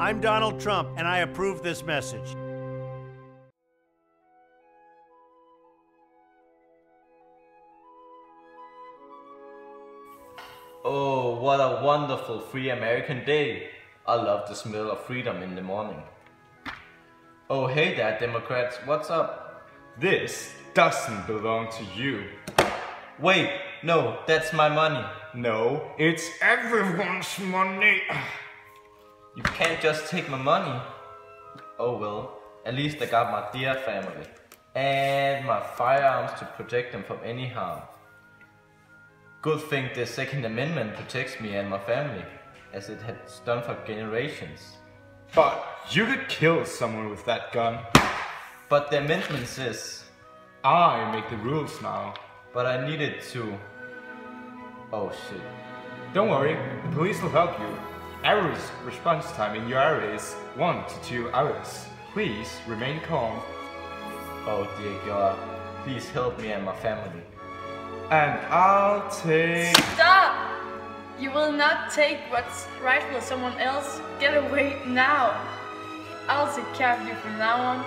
I'm Donald Trump, and I approve this message. Oh, what a wonderful free American day. I love the smell of freedom in the morning. Oh, hey there, Democrats, what's up? This doesn't belong to you. Wait, no, that's my money. No, it's everyone's money. You can't just take my money. Oh well, at least I got my dear family. And my firearms to protect them from any harm. Good thing the Second Amendment protects me and my family, as it has done for generations. But you could kill someone with that gun. But the amendment says... I make the rules now. But I needed to... Oh shit. Don't worry, the police will help you. Average response time in your area is 1 to 2 hours. Please remain calm. Oh dear God, please help me and my family. And I'll take... Stop! You will not take what's rightful of someone else. Get away now. I'll take care of you from now on.